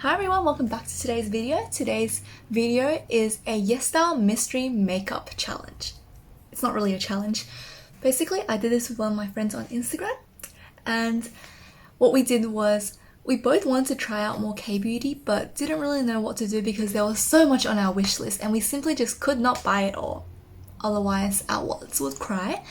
Hi everyone, welcome back to today's video. Today's video is a Yesstyle mystery makeup challenge. It's not really a challenge. Basically, I did this with one of my friends on Instagram, and what we did was we both wanted to try out more K-beauty but didn't really know what to do because there was so much on our wish list and we simply just could not buy it all. Otherwise, our wallets would cry.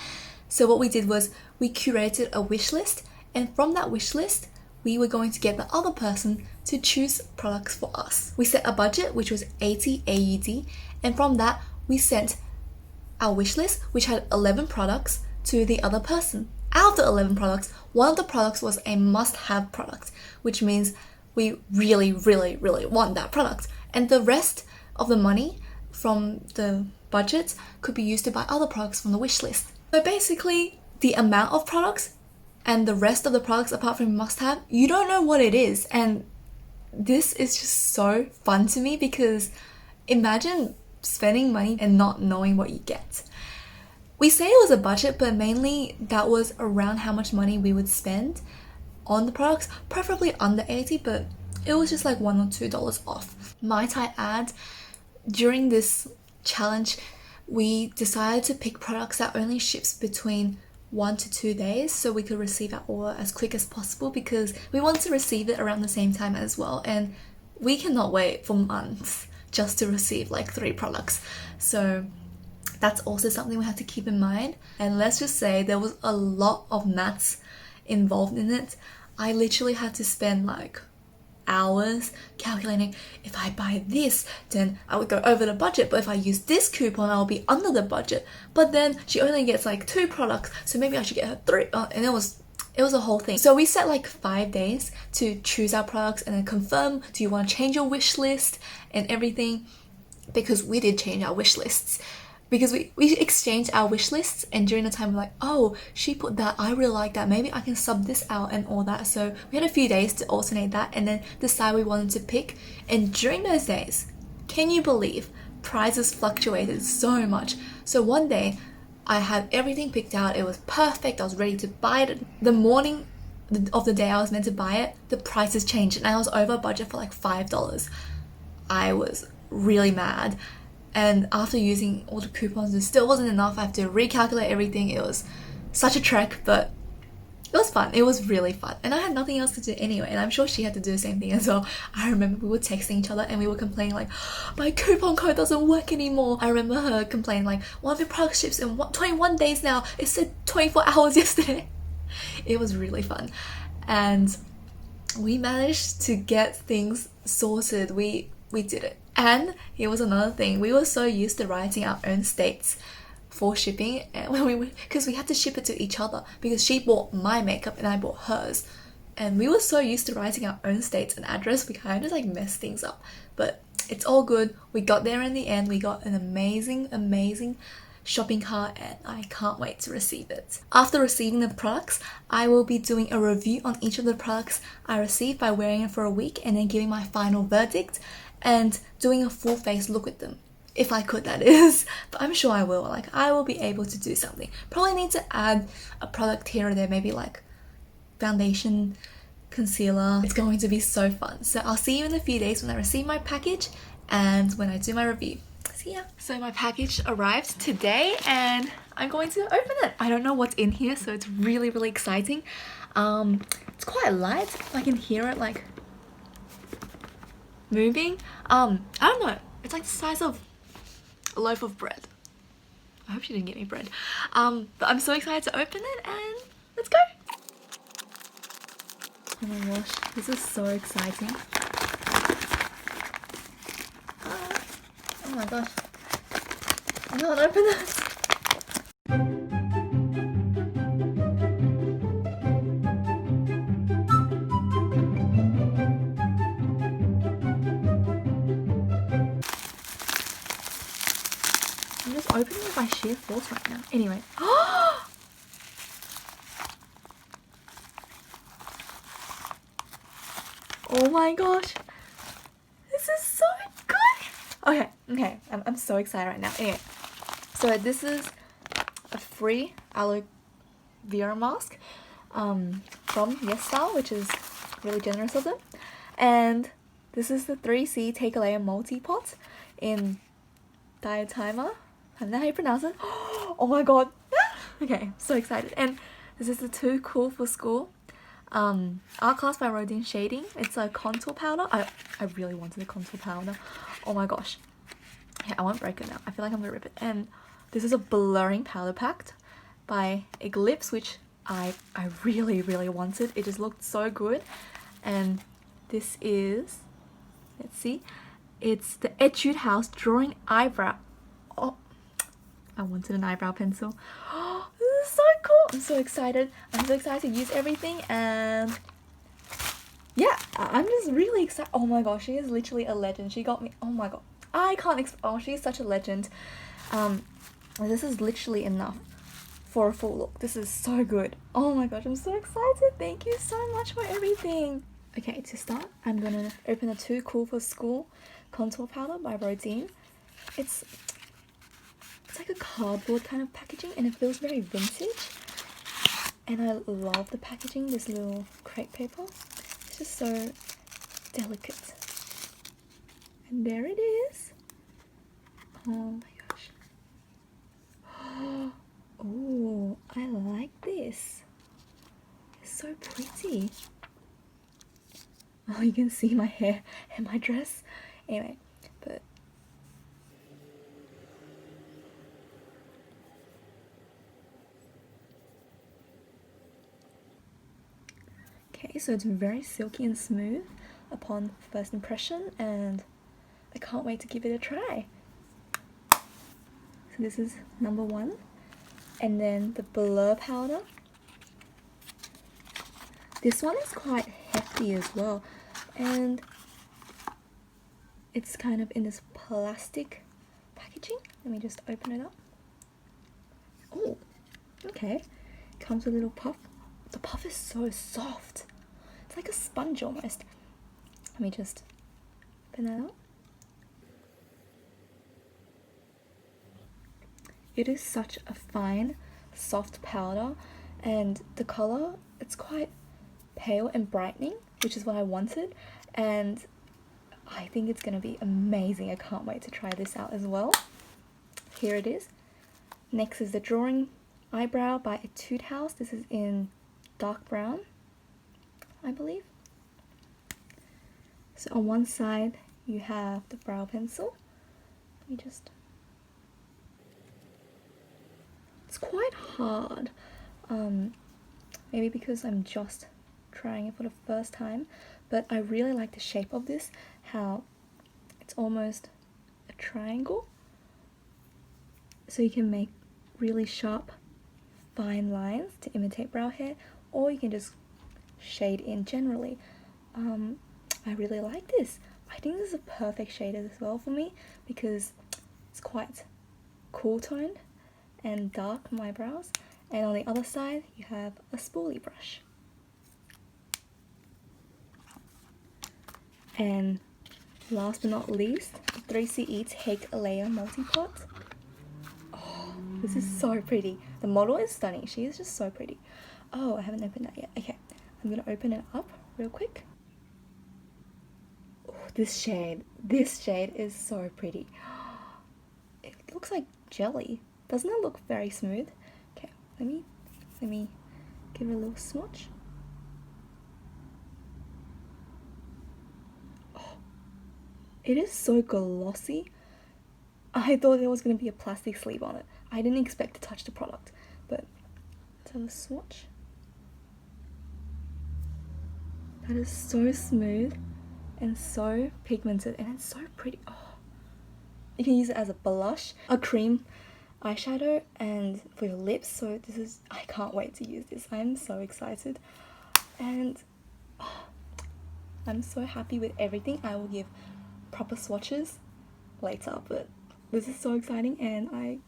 So what we did was we curated a wish list, and from that wish list, we were going to get the other person to choose products for us. We set a budget, which was 80 AUD, and from that, we sent our wish list, which had 11 products, to the other person. Out of the 11 products, one of the products was a must-have product, which means we really want that product. And the rest of the money from the budget could be used to buy other products from the wish list. So basically, the amount of products and the rest of the products apart from must-have, you don't know what it is. And this is just so fun to me because imagine spending money and not knowing what you get. We say it was a budget, but mainly that was around how much money we would spend on the products, preferably under 80, but it was just like $1 or $2 off. Might I add, during this challenge, we decided to pick products that only ships between 1 to 2 days so we could receive our order as quick as possible because we want to receive it around the same time as well, and we cannot wait for months just to receive like 3 products. So that's also something we have to keep in mind. And let's just say there was a lot of maths involved in it. I literally had to spend like hours calculating, if I buy this then I would go over the budget, but if I use this coupon I'll be under the budget, but then she only gets like 2 products, so maybe I should get her 3, and it was a whole thing. So we set like 5 days to choose our products and then confirm, do you want to change your wish list and everything, because we did change our wish lists. Because we exchanged our wish lists, and during the time we're like, oh, she put that, I really like that, maybe I can sub this out and all that. So we had a few days to alternate that and then decide we wanted to pick. And during those days, can you believe, prices fluctuated so much. So one day I had everything picked out, it was perfect, I was ready to buy it. The morning of the day I was meant to buy it, the prices changed and I was over budget for like $5. I was really mad. And after using all the coupons, it still wasn't enough. I have to recalculate everything. It was such a trek, but it was fun. It was really fun. And I had nothing else to do anyway, and I'm sure she had to do the same thing as well. I remember we were texting each other and we were complaining like, my coupon code doesn't work anymore. I remember her complaining like, one of your product ships in 21 days now. It said 24 hours yesterday. It was really fun. And we managed to get things sorted. We did it. And here was another thing, we were so used to writing our own states for shipping, and because we had to ship it to each other because she bought my makeup and I bought hers, and we were so used to writing our own states and address, we kind of just like messed things up, but it's all good. We got there in the end. We got an amazing shopping cart and I can't wait to receive it. After receiving the products, I will be doing a review on each of the products I received by wearing it for a week and then giving my final verdict and doing a full face look with them. If I could, that is. But I'm sure I will. Like, I will be able to do something. Probably need to add a product here or there, maybe like foundation, concealer. It's going to be so fun. So I'll see you in a few days when I receive my package and when I do my review. See ya. So my package arrived today and I'm going to open it. I don't know what's in here, so it's really exciting. It's quite light. I can hear it like moving. I don't know, it's like the size of a loaf of bread. I hope she didn't get me bread. But I'm so excited to open it and let's go. Oh my gosh, this is so exciting. Oh my gosh, I can't open this. I'm just opening it by sheer force right now. Anyway. Oh my gosh. This is so good. Okay. I'm so excited right now. Anyway. So this is a free aloe vera mask from Yesstyle, which is really generous of them. And This is the 3C Take a Layer Multi-Pot in Diatimer. I don't know how you pronounce it. Oh my god. Okay, so excited. And this is the Too Cool for School Art Class by Rodin Shading. It's a contour powder. I really wanted a contour powder. Oh my gosh. Okay, I won't break it now. I feel like I'm gonna rip it. And this is a blurring powder pack by EYHLYFE, which I really wanted. It just looked so good. And this is, let's see, it's the Etude House Drawing Eyebrow. Oh, I wanted an eyebrow pencil. Oh, this is so cool. I'm so excited. I'm so excited to use everything, and yeah, I'm just really excited. Oh my gosh, she is literally a legend. She got me, oh my god. I can't oh, she's such a legend. This is literally enough for a full look. This is so good. Oh my gosh, I'm so excited. Thank you so much for everything. Okay, to start, I'm gonna open the Too Cool for School contour powder by Rodin. It's like a cardboard kind of packaging, and it feels very vintage. And I love the packaging, this little crepe paper. It's just so delicate. And there it is. Oh my gosh. Oh, I like this. It's so pretty. Oh, you can see my hair and my dress. Anyway, but okay, so it's very silky and smooth upon first impression, and I can't wait to give it a try. So this is number 1, and then the blur powder. This one is quite hefty as well, and it's kind of in this plastic packaging. Let me just open it up. Oh, okay. Comes with a little puff. The puff is so soft. It's like a sponge almost. Let me just open that up. It is such a fine, soft powder, and the color, it's quite pale and brightening, which is what I wanted, and I think it's gonna be amazing. I can't wait to try this out as well. Here it is. Next is the Drawing Eyebrow by Etude House. This is in dark brown, I believe. So on one side you have the brow pencil. Let me just, it's quite hard, maybe because I'm just trying it for the first time, but I really like the shape of this, how it's almost a triangle, so you can make really sharp fine lines to imitate brow hair, or you can just shade in generally. I really like this. I think this is a perfect shade as well for me, because it's quite cool toned and dark on my brows, and on the other side you have a spoolie brush. And last but not least, the 3CE Take a Layer Multi-Pot. Oh, this is so pretty. The model is stunning. She is just so pretty. Oh, I haven't opened that yet. Okay, I'm gonna open it up real quick. Oh, this shade is so pretty. It looks like jelly. Doesn't it look very smooth? Okay, let me give it a little swatch. Oh, it is so glossy. I thought there was going to be a plastic sleeve on it. I didn't expect to touch the product, but let's have a swatch. That is so smooth and so pigmented, and it's so pretty. Oh, you can use it as a blush, a cream eyeshadow, and for your lips. So this is, I can't wait to use this. I'm so excited, and oh, I'm so happy with everything. I will give proper swatches later, but this is so exciting, and I'm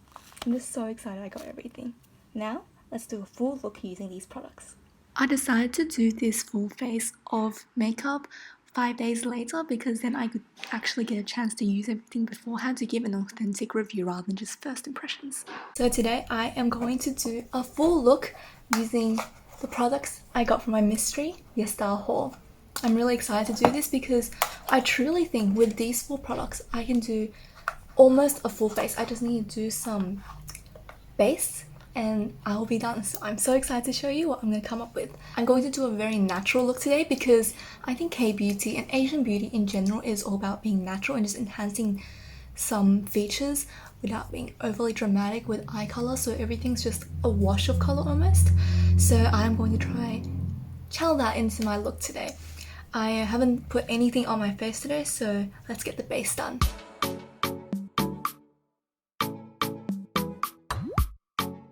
just so excited I got everything. Now let's do a full look using these products. I decided to do this full face of makeup 5 days later, because then I could actually get a chance to use everything beforehand to give an authentic review rather than just first impressions. So today I am going to do a full look using the products I got from my mystery Yesstyle haul. I'm really excited to do this because I truly think with these 4 products I can do almost a full face. I just need to do some base and I'll be done. So I'm so excited to show you what I'm going to come up with. I'm going to do a very natural look today because I think K-beauty and Asian beauty in general is all about being natural and just enhancing some features without being overly dramatic with eye color, so everything's just a wash of color almost. So I'm going to try channel that into my look today. I haven't put anything on my face today, so let's get the base done.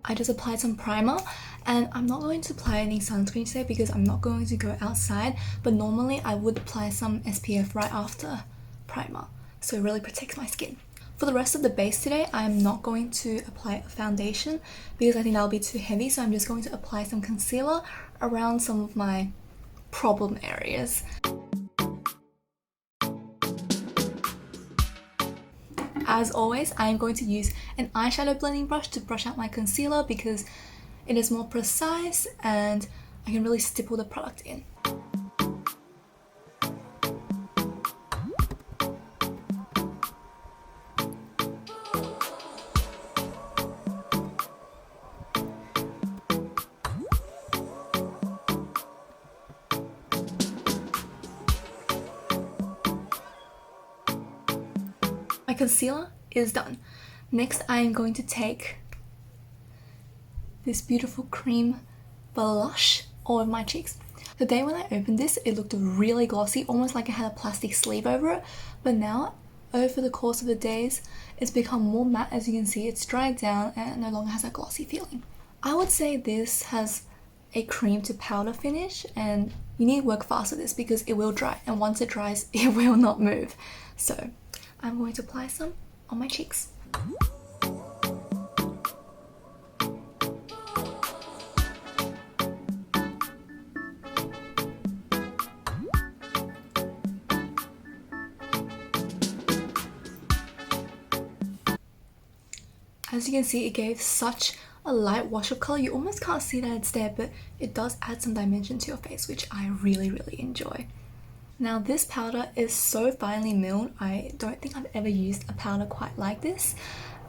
I just applied some primer and I'm not going to apply any sunscreen today because I'm not going to go outside, but normally I would apply some SPF right after primer, so it really protects my skin. For the rest of the base today, I'm not going to apply a foundation because I think that'll be too heavy, so I'm just going to apply some concealer around some of my problem areas. As always, I am going to use an eyeshadow blending brush to brush out my concealer because it is more precise and I can really stipple the product in. My concealer is done. Next, I am going to take this beautiful cream blush all over my cheeks. The day when I opened this, it looked really glossy, almost like it had a plastic sleeve over it, but now over the course of the days, it's become more matte. As you can see, it's dried down and no longer has a glossy feeling. I would say this has a cream to powder finish, and you need to work fast with this because it will dry, and once it dries, it will not move. So I'm going to apply some on my cheeks. As you can see, it gave such a light wash of color. You almost can't see that it's there, but it does add some dimension to your face, which I really enjoy. Now this powder is so finely milled. I don't think I've ever used a powder quite like this.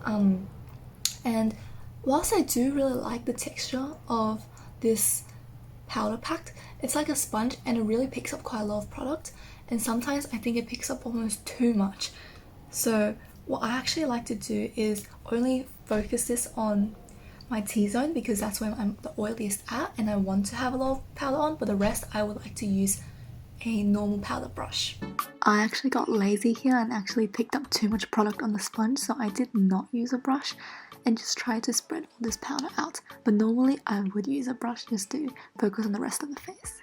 And whilst I do really like the texture of this powder pack, it's like a sponge and it really picks up quite a lot of product, and sometimes I think it picks up almost too much. So what I actually like to do is only focus this on my T-zone because that's where I'm the oiliest at and I want to have a lot of powder on, but the rest I would like to use a normal powder brush. I actually got lazy here and actually picked up too much product on the sponge, so I did not use a brush and just tried to spread all this powder out. But normally I would use a brush just to focus on the rest of the face.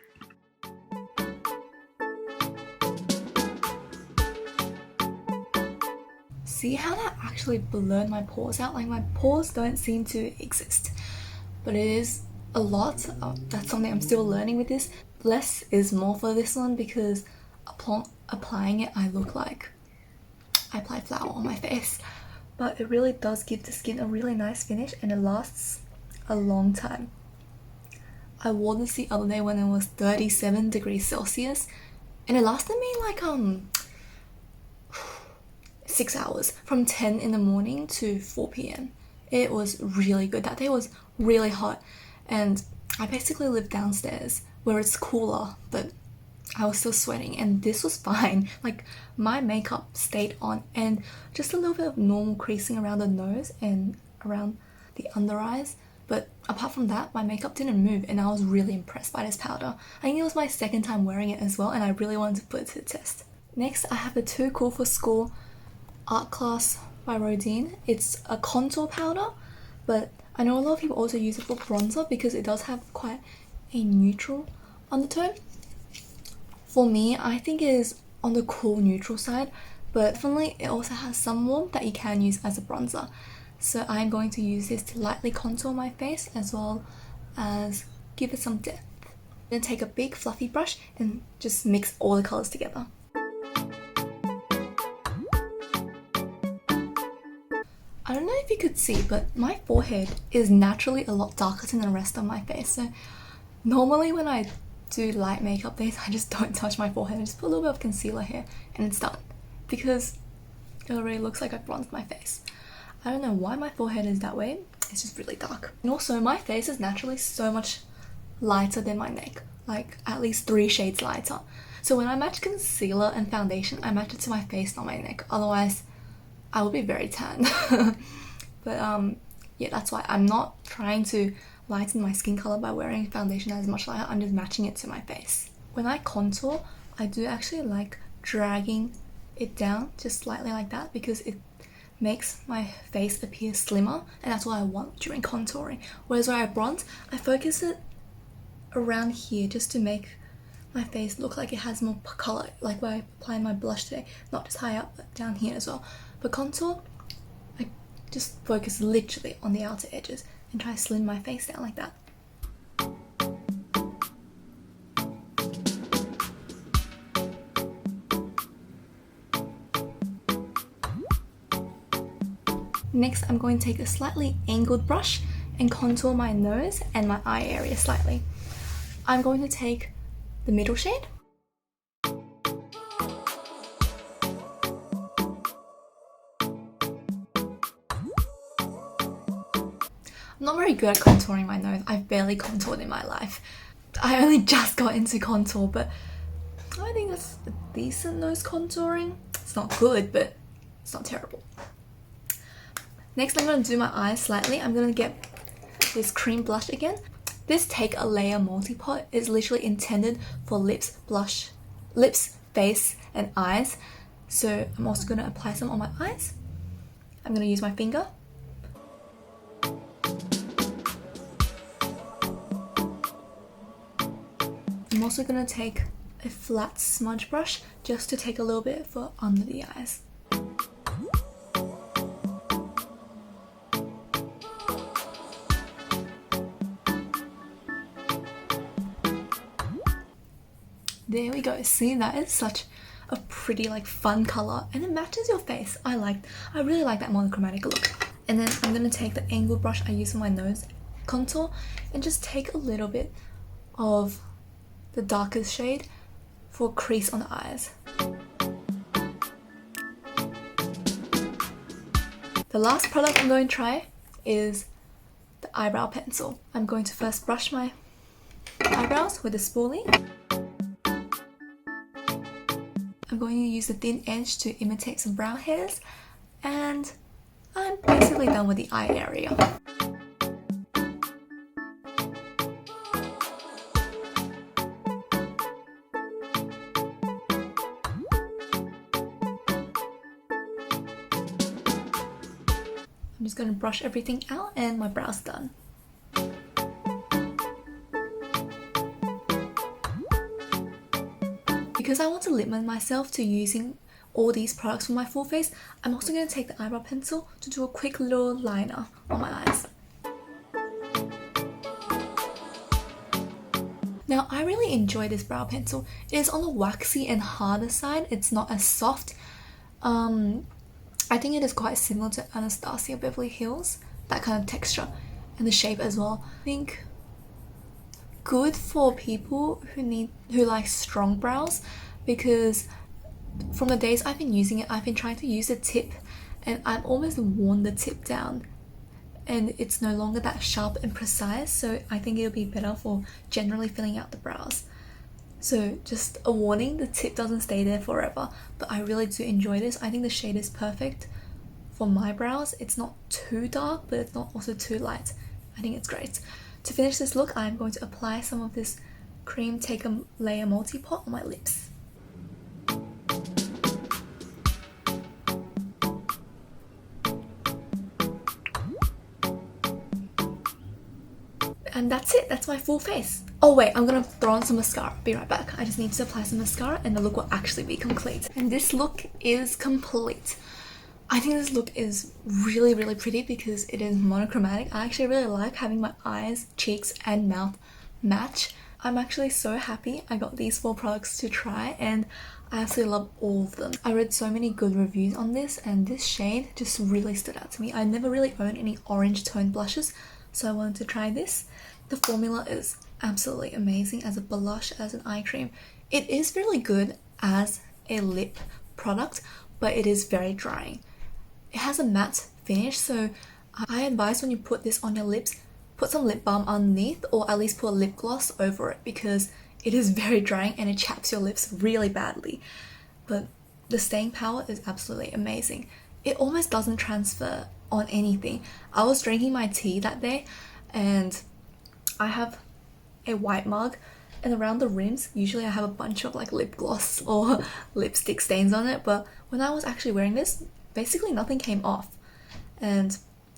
See how that actually blurred my pores out? Like, my pores don't seem to exist, but it is a lot. That's something I'm still learning with this. Less is more for this one because applying it, I look like I apply flour on my face, but it really does give the skin a really nice finish and it lasts a long time. I wore this the other day when it was 37 degrees Celsius and it lasted me like 6 hours, from 10 in the morning to 4 p.m. It was really good. That day was really hot and I basically live downstairs where it's cooler, but I was still sweating and this was fine. Like, my makeup stayed on and just a little bit of normal creasing around the nose and around the under eyes, but apart from that my makeup didn't move and I was really impressed by this powder. I think it was my second time wearing it as well and I really wanted to put it to the test. Next, I have the Too Cool for School Art Class by Rodin. It's a contour powder, but I know a lot of people also use it for bronzer because it does have quite a neutral undertone. For me, I think it is on the cool neutral side, but definitely it also has some warmth that you can use as a bronzer. So I'm going to use this to lightly contour my face as well as give it some depth. Then take a big fluffy brush and just mix all the colors together. I don't know if you could see, but my forehead is naturally a lot darker than the rest of my face. So normally when I do light makeup days, I just don't touch my forehead. I just put a little bit of concealer here and it's done, because it already looks like I've bronzed my face. I don't know why my forehead is that way. It's just really dark. And also my face is naturally so much lighter than my neck, like at least 3 shades lighter. So when I match concealer and foundation, I match it to my face, not my neck. Otherwise, I would be very tan. But yeah, that's why I'm not trying to lighten my skin color by wearing foundation as much lighter. I'm just matching it to my face. When I contour, I do actually like dragging it down just slightly like that, because it makes my face appear slimmer, and that's what I want during contouring. Whereas when I bronze, I focus it around here just to make my face look like it has more color, like when I apply my blush today, not just high up but down here as well. But contour, I just focus literally on the outer edges and try to slim my face down like that. Next, I'm going to take a slightly angled brush and contour my nose and my eye area slightly. I'm going to take the middle shade. I'm not very good at contouring my nose. I've barely contoured in my life. I only just got into contour, but I think that's a decent nose contouring. It's not good, but it's not terrible. Next, I'm going to do my eyes slightly. I'm going to get this cream blush again. This Take a Layer multi-pot is literally intended for lips, face, and eyes. So I'm also going to apply some on my eyes. I'm going to use my finger. I'm also going to take a flat smudge brush just to take a little bit for under the eyes. There we go. See, that is such a pretty, like, fun color, and it matches your face. I really like that monochromatic look. And then I'm gonna take the angled brush I use for my nose contour and just take a little bit of the darkest shade for a crease on the eyes. The last product I'm going to try is the eyebrow pencil. I'm going to first brush my eyebrows with a spoolie. I'm going to use the thin edge to imitate some brow hairs, and I'm basically done with the eye area. I'm just going to brush everything out and my brow's done. Because I want to limit myself to using all these products for my full face, I'm also going to take the eyebrow pencil to do a quick little liner on my eyes. Now, I really enjoy this brow pencil. It is on the waxy and harder side. It's not as soft. I think it is quite similar to Anastasia Beverly Hills, that kind of texture and the shape as well. I think good for people who like strong brows, because from the days I've been using it, I've been trying to use the tip and I've almost worn the tip down and it's no longer that sharp and precise, so I think it'll be better for generally filling out the brows. So just a warning, the tip doesn't stay there forever, but I really do enjoy this. I think the shade is perfect for my brows. It's not too dark, but it's not also too light. I think it's great. To finish this look, I'm going to apply some of this cream Take a Layer multi-pot on my lips. And that's it, that's my full face. Oh wait, I'm gonna throw on some mascara. Be right back. I just need to apply some mascara and the look will actually be complete. And this look is complete. I think this look is really, really pretty because it is monochromatic. I actually really like having my eyes, cheeks, and mouth match. I'm actually so happy I got these 4 products to try and I absolutely love all of them. I read so many good reviews on this and this shade just really stood out to me. I never really owned any orange tone blushes, so I wanted to try this. The formula is absolutely amazing as a blush, as an eye cream. It is really good as a lip product, but it is very drying. It has a matte finish, so I advise when you put this on your lips, put some lip balm underneath, or at least put a lip gloss over it, because it is very drying and it chaps your lips really badly. But the staying power is absolutely amazing. It almost doesn't transfer on anything. I was drinking my tea that day, and I have a white mug, and around the rims usually I have a bunch of like lip gloss or lipstick stains on it, but when I was actually wearing this, basically nothing came off, and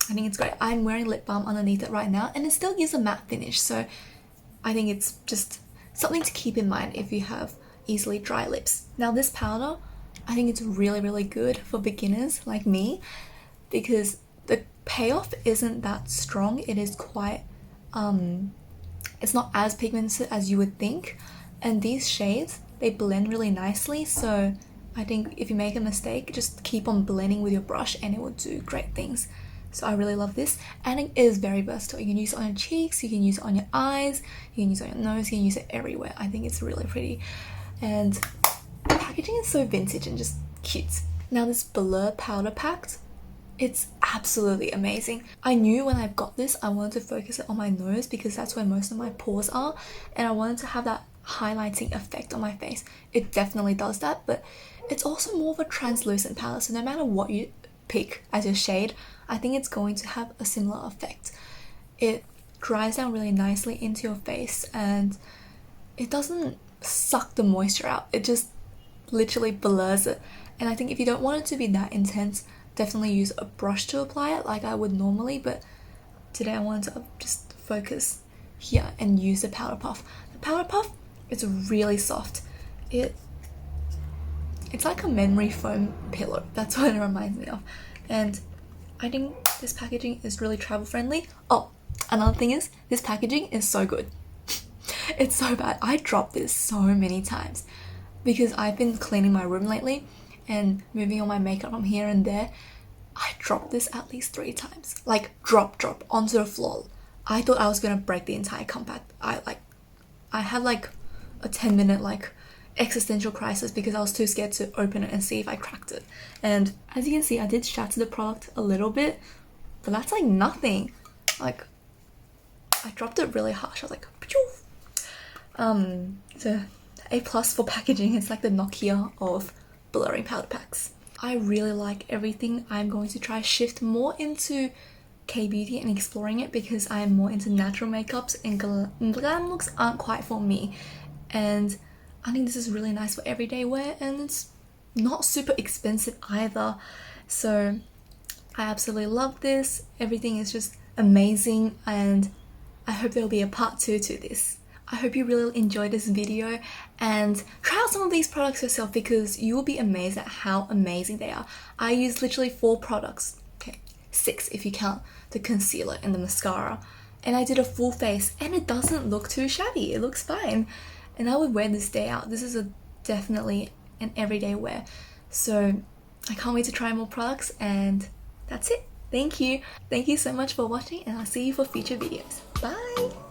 I think it's great. I'm wearing lip balm underneath it right now, and it still gives a matte finish, so I think it's just something to keep in mind if you have easily dry lips. Now this powder, I think it's really good for beginners like me, because the payoff isn't that strong. It is quite it's not as pigmented as you would think, and these shades, they blend really nicely, so I think if you make a mistake, just keep on blending with your brush and it will do great things. So I really love this, and it is very versatile. You can use it on your cheeks, you can use it on your eyes, you can use it on your nose, you can use it everywhere. I think it's really pretty, and the packaging is so vintage and just cute. Now this Blur powder pack, it's absolutely amazing. I knew when I got this, I wanted to focus it on my nose because that's where most of my pores are, and I wanted to have that highlighting effect on my face. It definitely does that, but it's also more of a translucent palette, so no matter what you pick as your shade, I think it's going to have a similar effect. It dries down really nicely into your face, and it doesn't suck the moisture out. It just literally blurs it. And I think if you don't want it to be that intense, definitely use a brush to apply it like I would normally, but today I wanted to just focus here and use the powder puff. The powder puff is really soft. It's like a memory foam pillow. That's what it reminds me of. And I think this packaging is really travel friendly. Oh, another thing is, this packaging is so good. It's so bad. I dropped this so many times because I've been cleaning my room lately and moving all my makeup from here and there. I dropped this at least 3 times. Like drop onto the floor. I thought I was gonna break the entire compact. I had like a 10-minute like existential crisis because I was too scared to open it and see if I cracked it. And as you can see, I did shatter the product a little bit, but that's like nothing. Like I dropped it really harsh. I was like, pachoo! So A+ for packaging. It's like the Nokia of blurring powder packs. I really like everything. I'm going to try shift more into K-beauty and exploring it because I am more into natural makeups, and glam looks aren't quite for me. And I think this is really nice for everyday wear, and it's not super expensive either. So I absolutely love this. Everything is just amazing, and I hope there will be a part 2 to this. I hope you really enjoyed this video, and try out some of these products yourself because you will be amazed at how amazing they are. I used literally 4 products, okay, 6 if you count the concealer and the mascara, and I did a full face, and it doesn't look too shabby. It looks fine, and I would wear this day out. This is definitely an everyday wear, so I can't wait to try more products, and that's it. Thank you so much for watching, and I'll see you for future videos. Bye.